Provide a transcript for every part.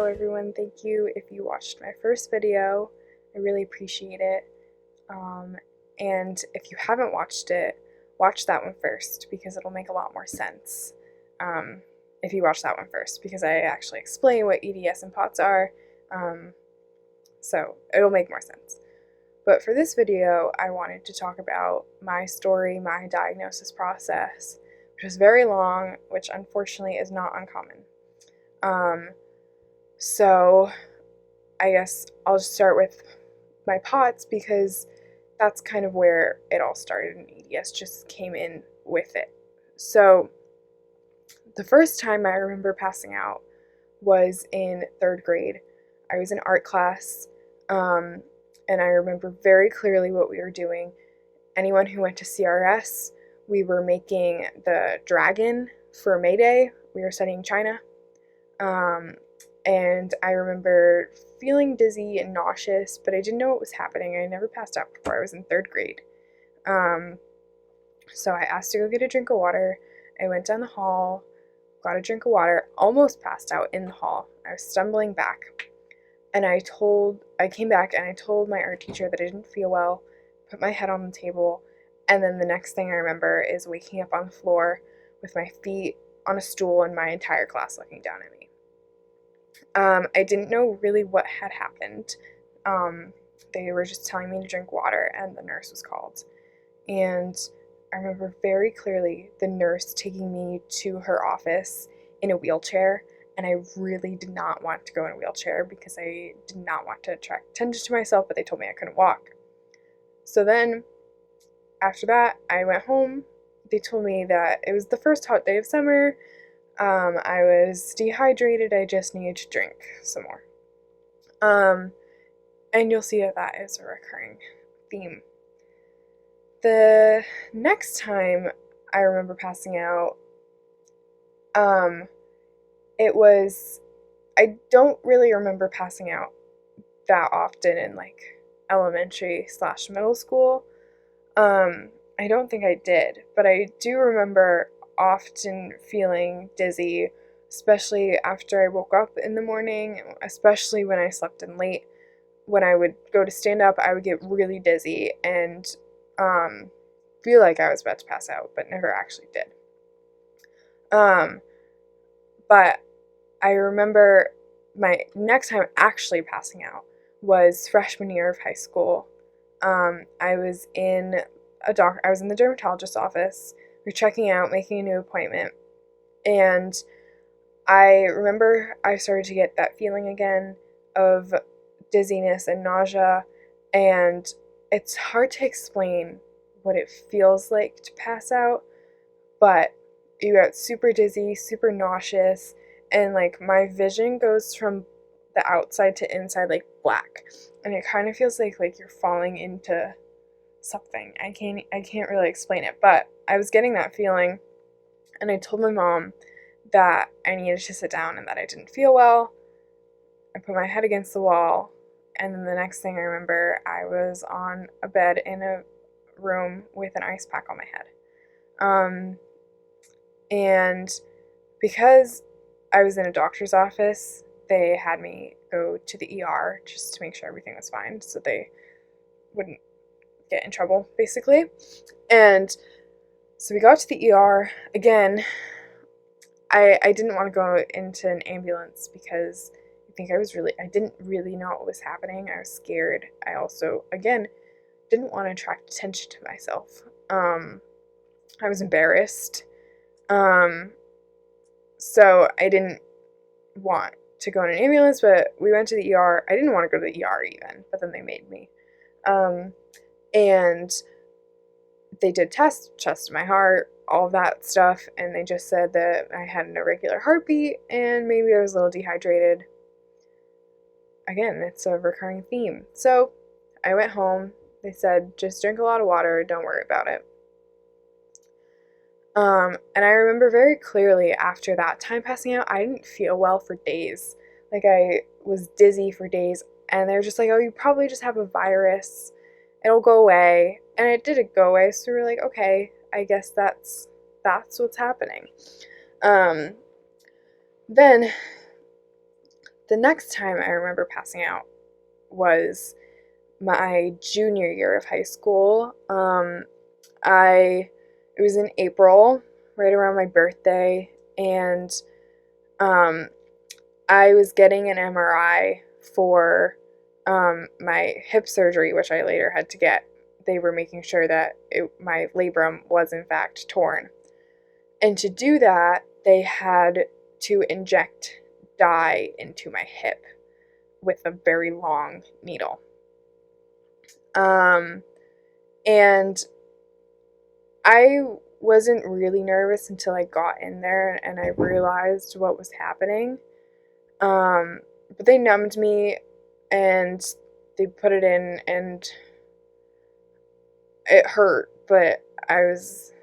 everyone. Thank you if you watched my first video. I really appreciate it. And if you haven't watched it, watch that one first because it'll make a lot more sense if you watch that one first, because I actually explain what EDS and POTS are, so it'll make more sense. But for this video, I wanted to talk about my story, my diagnosis process, which was very long, which unfortunately is not uncommon. So I guess I'll just start with my POTS because that's kind of where it all started, and EDS just came in with it. So the first time I remember passing out was in 3rd grade. I was in art class, and I remember very clearly what we were doing. Anyone who went to CRS, we were making the dragon for May Day. We were studying China. And I remember feeling dizzy and nauseous, but I didn't know what was happening. I never passed out before. I was in 3rd grade. So I asked to go get a drink of water. I went down the hall, got a drink of water, almost passed out in the hall. I was stumbling back. And I came back and I told my art teacher that I didn't feel well, put my head on the table, and then the next thing I remember is waking up on the floor with my feet on a stool and my entire class looking down at me. I didn't know really what had happened. They were just telling me to drink water, and the nurse was called. And I remember very clearly the nurse taking me to her office in a wheelchair, and I really did not want to go in a wheelchair because I did not want to attract attention to myself, but they told me I couldn't walk. So then, after that, I went home. They told me that it was the first hot day of summer. I was dehydrated. I just needed to drink some more. And you'll see that is a recurring theme. The next time I remember passing out, I don't really remember passing out that often in like elementary/middle school. I don't think I did, but I do remember often feeling dizzy, especially after I woke up in the morning, especially when I slept in late. When I would go to stand up, I would get really dizzy and feel like I was about to pass out, but never actually did. But I remember my next time actually passing out was freshman year of high school. I was in the dermatologist's office. We were checking out, making a new appointment, and I remember I started to get that feeling again of dizziness and nausea, and it's hard to explain what it feels like to pass out, but you get super dizzy, super nauseous, and like my vision goes from the outside to inside like black, and it kind of feels like you're falling into something. I can't really explain it, but I was getting that feeling, and I told my mom that I needed to sit down and that I didn't feel well. I put my head against the wall, and then the next thing I remember, I was on a bed in a room with an ice pack on my head. And because I was in a doctor's office, they had me go to the ER just to make sure everything was fine so they wouldn't get in trouble, basically. And so we got to the ER. Again, I didn't want to go into an ambulance because I didn't really know what was happening. I was scared. I also, again, didn't want to attract attention to myself. I was embarrassed. So I didn't want to go in an ambulance, but we went to the ER. I didn't want to go to the ER even, but then they made me. And they did tests of my heart, all of that stuff, and they just said that I had an irregular heartbeat and maybe I was a little dehydrated. Again, it's a recurring theme. So I went home. They said, just drink a lot of water, don't worry about it. And I remember very clearly after that time passing out, I didn't feel well for days. Like, I was dizzy for days, and they were just like, oh, you probably just have a virus. It'll go away. And it didn't go away, so we were like, okay, I guess that's what's happening. Then The next time I remember passing out was my junior year of high school. It was in April, right around my birthday, and I was getting an MRI for my hip surgery, which I later had to get. They were making sure that my labrum was in fact torn. And to do that, they had to inject dye into my hip with a very long needle. And I wasn't really nervous until I got in there and I realized what was happening. But they numbed me and they put it in and it hurt, but I was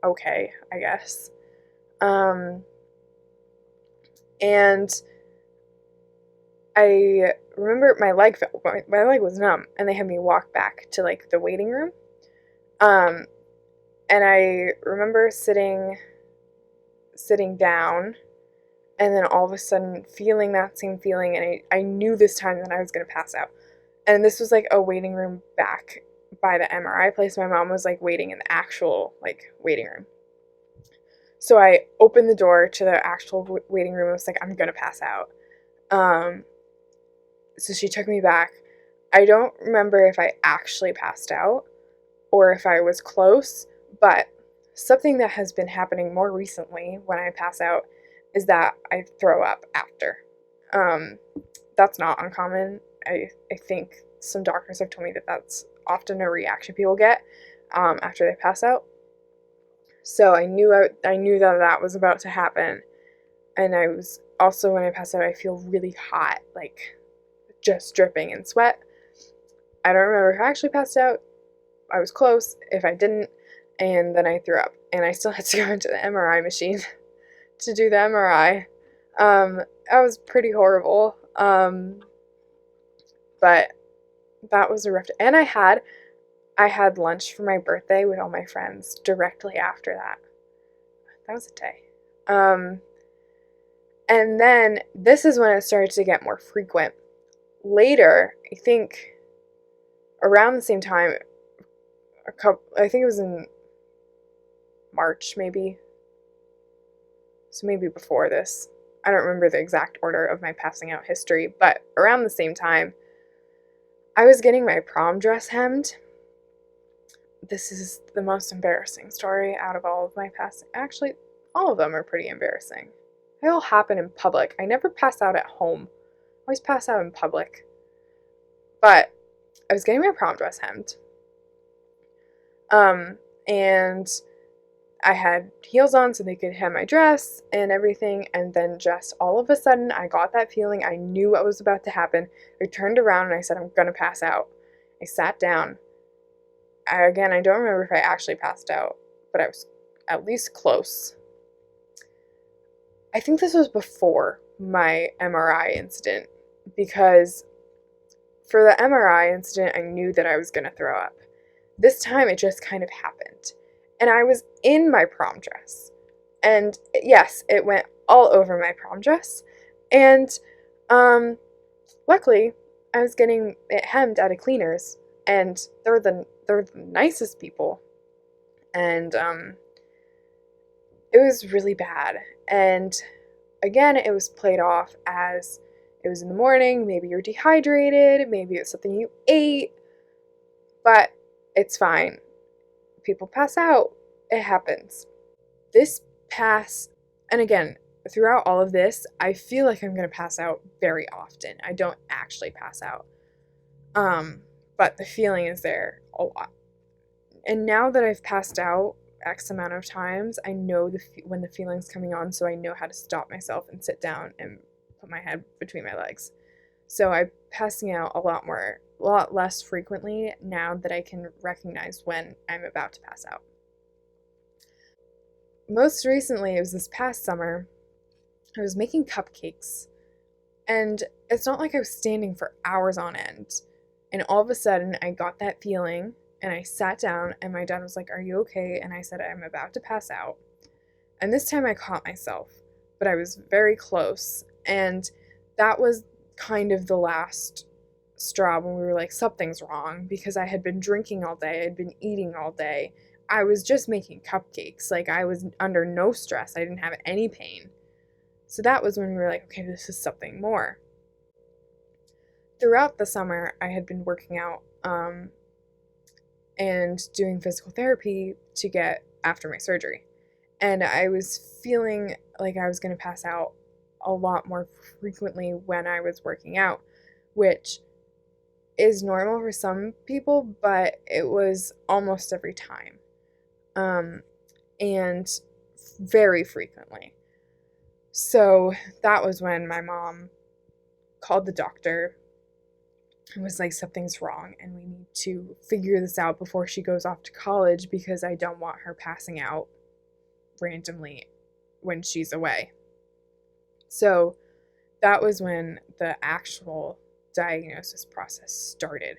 okay, I guess. And I remember my leg was numb, and they had me walk back to like the waiting room. And I remember sitting down, and then all of a sudden feeling that same feeling, and I knew this time that I was gonna pass out. And this was like a waiting room back by the MRI place. My mom was like waiting in the actual like waiting room. So I opened the door to the actual waiting room. I was like, I'm gonna pass out. So she took me back. I don't remember if I actually passed out or if I was close, but something that has been happening more recently when I pass out is that I throw up after. That's not uncommon. I think some doctors have told me that that's often a reaction people get after they pass out. So I knew that was about to happen. And I was also, when I pass out, I feel really hot, like just dripping in sweat. I don't remember if I actually passed out. I was close if I didn't. And then I threw up. And I still had to go into the MRI machine to do the MRI. That was pretty horrible. But that was a rough day. And I had lunch for my birthday with all my friends directly after that. That was a day. And then this is when it started to get more frequent. Later, I think around the same time, I think it was in March maybe. So maybe before this. I don't remember the exact order of my passing out history, but around the same time, I was getting my prom dress hemmed. This is the most embarrassing story out of all of my passing. Actually, all of them are pretty embarrassing. They all happen in public. I never pass out at home. I always pass out in public. But I was getting my prom dress hemmed. And I had heels on so they could hem my dress and everything. And then just all of a sudden, I got that feeling. I knew what was about to happen. I turned around and I said, I'm going to pass out. I sat down. I don't remember if I actually passed out, but I was at least close. I think this was before my MRI incident, because for the MRI incident, I knew that I was going to throw up. This time, it just kind of happened. And I was in my prom dress. And yes, it went all over my prom dress. And luckily, I was getting it hemmed at a cleaner's. And they're the nicest people. And it was really bad. And again, it was played off as it was in the morning, maybe you're dehydrated, maybe it's something you ate, but it's fine. People pass out. It happens. And again, throughout all of this, I feel like I'm going to pass out very often. I don't actually pass out. But the feeling is there a lot. And now that I've passed out X amount of times, I know when the feeling's coming on, so I know how to stop myself and sit down and put my head between my legs. So I'm passing out a lot less frequently now that I can recognize when I'm about to pass out. Most recently, it was this past summer, I was making cupcakes. And it's not like I was standing for hours on end. And all of a sudden, I got that feeling, and I sat down, and my dad was like, "Are you okay?" And I said, "I'm about to pass out." And this time I caught myself, but I was very close. And that was kind of the last straw when we were like, something's wrong, because I had been drinking all day, I'd been eating all day. I was just making cupcakes. Like, I was under no stress. I didn't have any pain. So that was when we were like, okay, this is something more. Throughout the summer, I had been working out and doing physical therapy to get after my surgery. And I was feeling like I was going to pass out a lot more frequently when I was working out, which is normal for some people, but it was almost every time. And very frequently. So that was when my mom called the doctor and was like, something's wrong and we need to figure this out before she goes off to college, because I don't want her passing out randomly when she's away. So that was when the actual diagnosis process started.